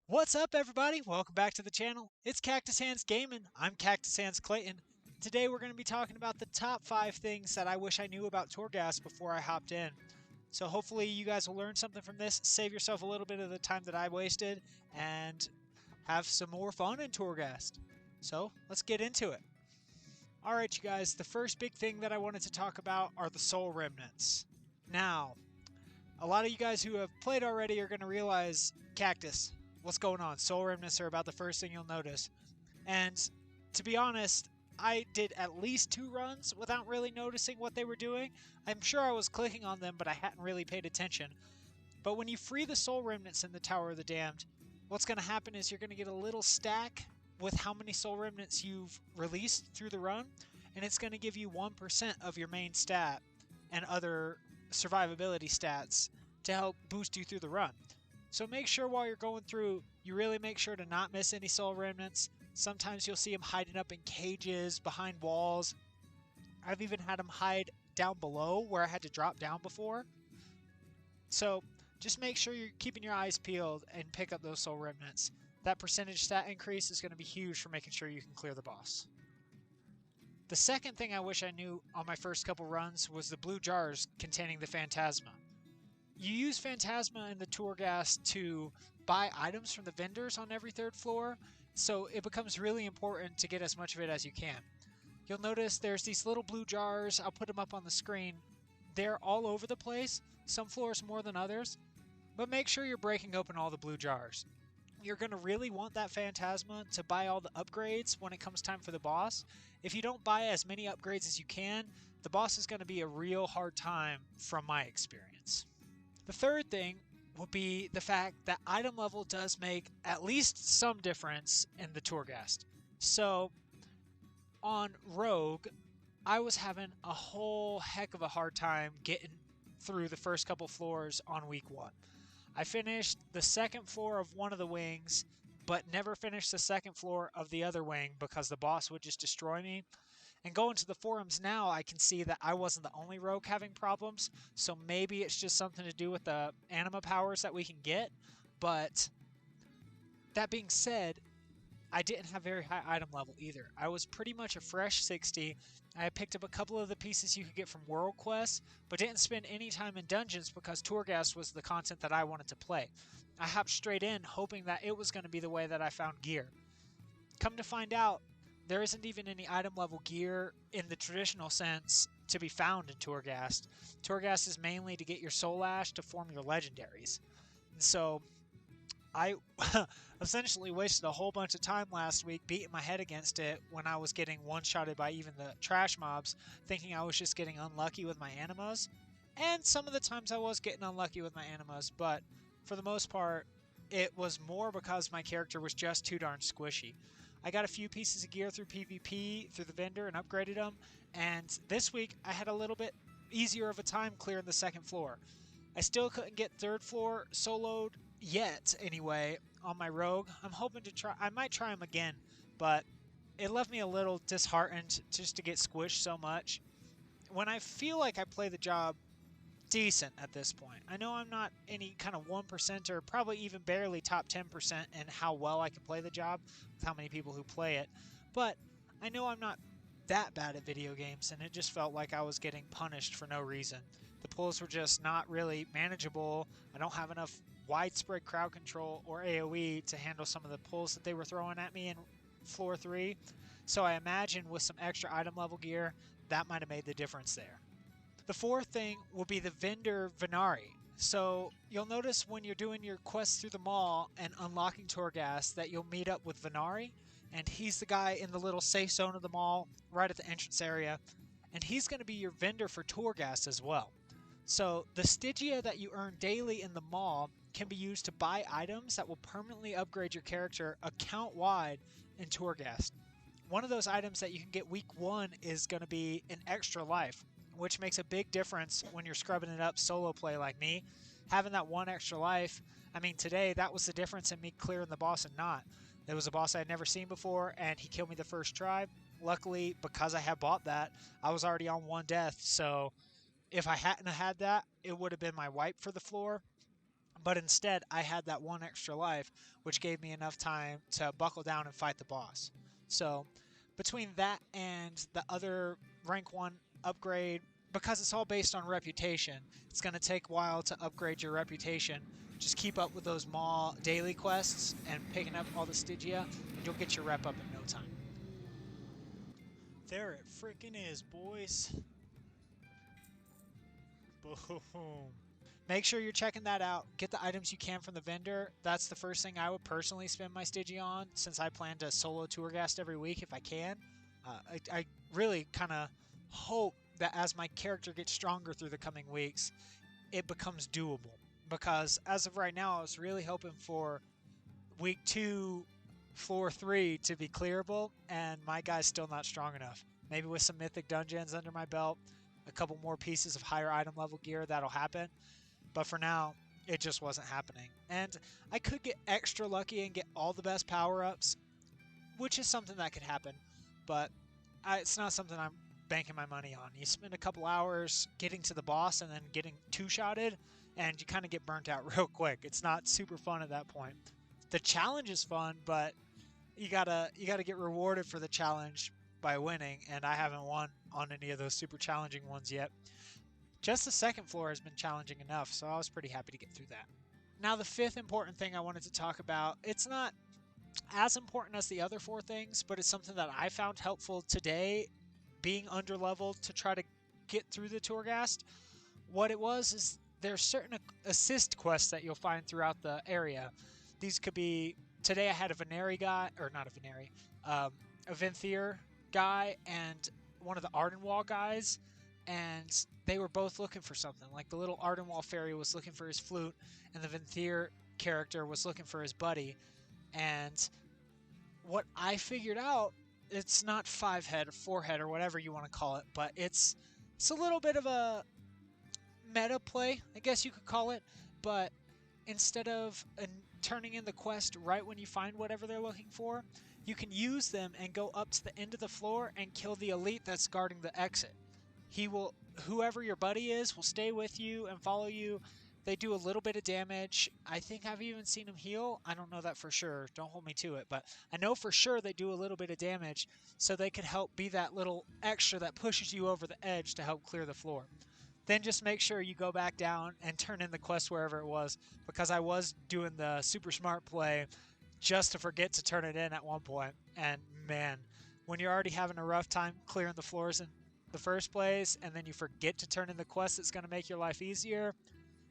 What's up, everybody? Welcome back to the channel. It's Cactus Hands Gaming. I'm Cactus Hands Clayton. Today we're going to be talking about the top 5 things that I wish I knew about Torghast before I hopped in. So hopefully you guys will learn something from this, save yourself a little bit of the time that I wasted, and have some more fun in Torghast. So let's get into it. Alright you guys, the first big thing that I wanted to talk about are the soul remnants. Now, a lot of you guys who have played already are going to realize, Cactus, what's going on? Soul remnants are about the first thing you'll notice. And to be honest, I did at least 2 runs without really noticing what they were doing. I'm sure I was clicking on them, but I hadn't really paid attention. But when you free the soul remnants in the Tower of the Damned, what's going to happen is you're going to get a little stack with how many soul remnants you've released through the run, and it's going to give you 1% of your main stat and other survivability stats to help boost you through the run. So make sure while you're going through, you really make sure to not miss any soul remnants. Sometimes you'll see them hiding up in cages, behind walls. I've even had them hide down below where I had to drop down before. So just make sure you're keeping your eyes peeled and pick up those soul remnants. That percentage stat increase is going to be huge for making sure you can clear the boss. The second thing I wish I knew on my first couple runs was the blue jars containing the Phantasma. You use Phantasma in the Torghast to buy items from the vendors on every 3rd floor, so it becomes really important to get as much of it as you can. You'll notice there's these little blue jars, I'll put them up on the screen. They're all over the place, some floors more than others, but make sure you're breaking open all the blue jars. You're going to really want that Phantasma to buy all the upgrades when it comes time for the boss. If you don't buy as many upgrades as you can, the boss is going to be a real hard time from my experience. The third thing will be the fact that item level does make at least some difference in the Torghast. So on Rogue, I was having a whole heck of a hard time getting through the first couple floors on week 1. I finished the 2nd floor of one of the wings, but never finished the 2nd floor of the other wing because the boss would just destroy me. And going to the forums now, I can see that I wasn't the only rogue having problems, so maybe it's just something to do with the anima powers that we can get. But that being said, I didn't have very high item level either. I was pretty much a fresh 60. I picked up a couple of the pieces you could get from World Quests, but didn't spend any time in dungeons because Torghast was the content that I wanted to play. I hopped straight in hoping that it was going to be the way that I found gear. Come to find out, there isn't even any item level gear in the traditional sense to be found in Torghast. Torghast is mainly to get your Soul Ash to form your legendaries. And so I essentially wasted a whole bunch of time last week beating my head against it when I was getting one-shotted by even the trash mobs, thinking I was just getting unlucky with my animas. And some of the times I was getting unlucky with my animas, but for the most part, it was more because my character was just too darn squishy. I got a few pieces of gear through PvP, through the vendor, and upgraded them, and this week I had a little bit easier of a time clearing the 2nd floor. I still couldn't get 3rd floor soloed yet, anyway, on my rogue. I'm hoping to try. I might try them again, but it left me a little disheartened just to get squished so much. When I feel like I play the job decent at this point. I know I'm not any kind of 1% or probably even barely top 10% in how well I can play the job with how many people who play it, but I know I'm not that bad at video games, and it just felt like I was getting punished for no reason. The pulls were just not really manageable. I don't have enough widespread crowd control or AoE to handle some of the pulls that they were throwing at me in floor 3, so I imagine with some extra item level gear, that might have made the difference there. The fourth thing will be the vendor Venari. So you'll notice when you're doing your quests through the mall and unlocking Torghast that you'll meet up with Venari, and he's the guy in the little safe zone of the mall right at the entrance area, and he's going to be your vendor for Torghast as well. So the Stygia that you earn daily in the mall can be used to buy items that will permanently upgrade your character account-wide in Torghast. One of those items that you can get week 1 is going to be an extra life, which makes a big difference when you're scrubbing it up solo play like me. Having that 1 extra life, I mean today that was the difference in me clearing the boss and not. There was a boss I had never seen before and he killed me the first try. Luckily, because I had bought that, I was already on 1 death, so if I hadn't had that, it would have been my wipe for the floor. But instead, I had that one extra life, which gave me enough time to buckle down and fight the boss. So between that and the other rank 1 upgrade, because it's all based on reputation, it's going to take a while to upgrade your reputation. Just keep up with those Maw daily quests and picking up all the Stygia, and you'll get your rep up in no time. There it freaking is, boys. Boom. Make sure you're checking that out. Get the items you can from the vendor. That's the first thing I would personally spend my Stygia on, since I plan to solo Torghast every week if I can. I really kind of hope that as my character gets stronger through the coming weeks, it becomes doable. Because as of right now, I was really hoping for week 2, floor 3 to be clearable, and my guy's still not strong enough. Maybe with some mythic dungeons under my belt, a couple more pieces of higher item level gear, that'll happen. But for now, it just wasn't happening. And I could get extra lucky and get all the best power-ups, which is something that could happen. But it's not something I'm banking my money on. You spend a couple hours getting to the boss and then getting two-shotted, and you kind of get burnt out real quick. It's not super fun at that point. The challenge is fun, but you gotta get rewarded for the challenge by winning, and I haven't won on any of those super challenging ones yet. Just the second floor has been challenging enough, so I was pretty happy to get through that. Now the 5th important thing I wanted to talk about, it's not as important as the other 4 things, but it's something that I found helpful today, being underleveled to try to get through the Torghast. What it was is there's certain assist quests that you'll find throughout the area. These could be, today I had a Veneri guy, or not a Veneri, a Venthyr guy and one of the Ardenwall guys, and they were both looking for something. Like the little Ardenwall fairy was looking for his flute, and the Venthyr character was looking for his buddy. And what I figured out, it's not 5-head or 4-head or whatever you want to call it, but it's a little bit of a meta play, I guess you could call it. But instead of turning in the quest right when you find whatever they're looking for, you can use them and go up to the end of the floor and kill the elite that's guarding the exit. Whoever your buddy is will stay with you and follow you. They do a little bit of damage. I think I've even seen them heal. I don't know that for sure. Don't hold me to it. But I know for sure they do a little bit of damage, so they could help be that little extra that pushes you over the edge to help clear the floor. Then just make sure you go back down and turn in the quest wherever it was, because I was doing the super smart play just to forget to turn it in at one point. And man, when you're already having a rough time clearing the floors in the first place, and then you forget to turn in the quest that's going to make your life easier,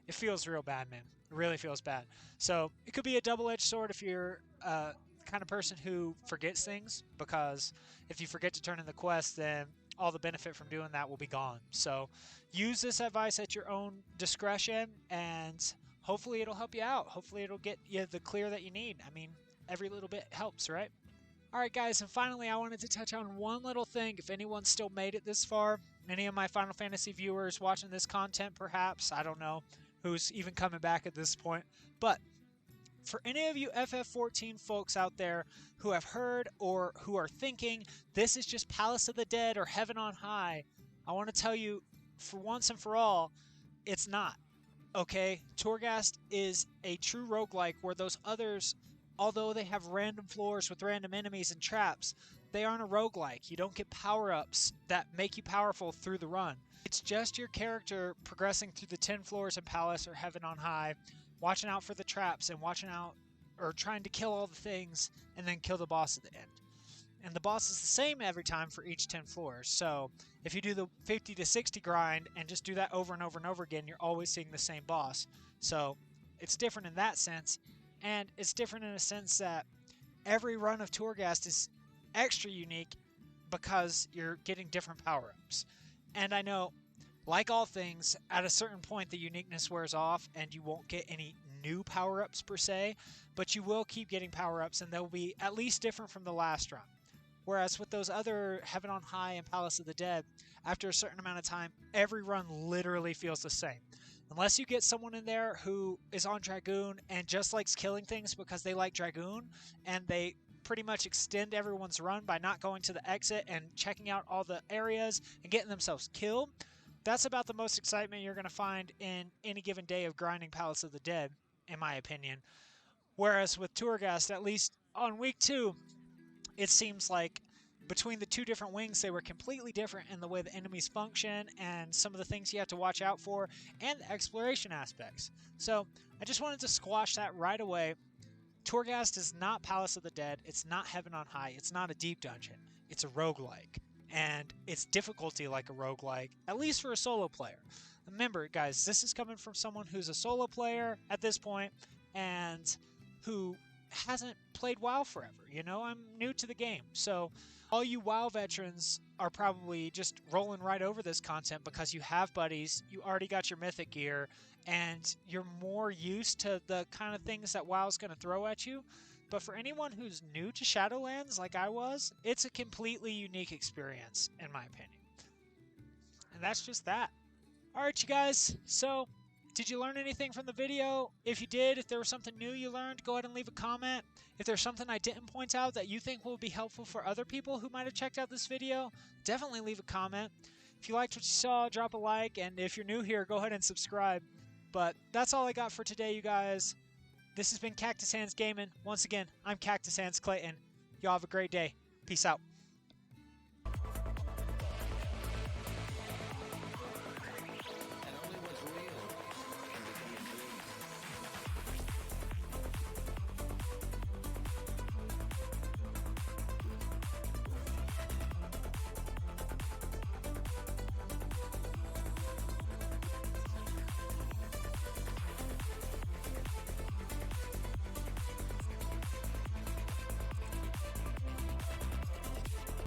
it feels real bad, man. It really feels bad. So it could be a double-edged sword if you're the kind of person who forgets things, because if you forget to turn in the quest, then all the benefit from doing that will be gone. So use this advice at your own discretion, and hopefully it'll help you out. Hopefully it'll get you the clear that you need. I mean, every little bit helps, right? Alright guys, and finally I wanted to touch on one little thing. If anyone still made it this far, any of my Final Fantasy viewers watching this content perhaps, I don't know who's even coming back at this point, but for any of you FF14 folks out there who have heard or who are thinking this is just Palace of the Dead or Heaven on High, I want to tell you, for once and for all, it's not. Okay? Torghast is a true roguelike, where those others, although they have random floors with random enemies and traps, they aren't a roguelike. You don't get power-ups that make you powerful through the run. It's just your character progressing through the 10 floors in Palace or Heaven on High, watching out for the traps and watching out, or trying to kill all the things and then kill the boss at the end. And the boss is the same every time for each 10 floors. So if you do the 50 to 60 grind and just do that over and over and over again, you're always seeing the same boss. So it's different in that sense. And it's different in a sense that every run of Torghast is extra unique because you're getting different power-ups. And I know, like all things, at a certain point the uniqueness wears off and you won't get any new power-ups per se, but you will keep getting power-ups, and they'll be at least different from the last run. Whereas with those other Heaven on High and Palace of the Dead, after a certain amount of time, every run literally feels the same. Unless you get someone in there who is on Dragoon and just likes killing things because they like Dragoon, and they pretty much extend everyone's run by not going to the exit and checking out all the areas and getting themselves killed, that's about the most excitement you're going to find in any given day of grinding Palace of the Dead. in my opinion. Whereas with Torghast, at least on week 2, it seems like between the two different wings, they were completely different in the way the enemies function and some of the things you have to watch out for and the exploration aspects. So I just wanted to squash that right away. Torghast is not Palace of the Dead. It's not Heaven on High. It's not a deep dungeon. It's a roguelike. And it's difficulty like a roguelike, at least for a solo player. Remember, guys, this is coming from someone who's a solo player at this point and who hasn't played WoW forever. You know, I'm new to the game. So all you WoW veterans are probably just rolling right over this content because you have buddies, you already got your mythic gear, and you're more used to the kind of things that WoW's going to throw at you. But for anyone who's new to Shadowlands like I was, it's a completely unique experience, in my opinion. And that's just that. Alright, you guys, so did you learn anything from the video? If you did, if there was something new you learned, go ahead and leave a comment. If there's something I didn't point out that you think will be helpful for other people who might have checked out this video, definitely leave a comment. If you liked what you saw, drop a like, and if you're new here, go ahead and subscribe. But that's all I got for today, you guys. This has been Cactus Hands Gaming. Once again, I'm Cactus Hands Clayton. Y'all have a great day. Peace out.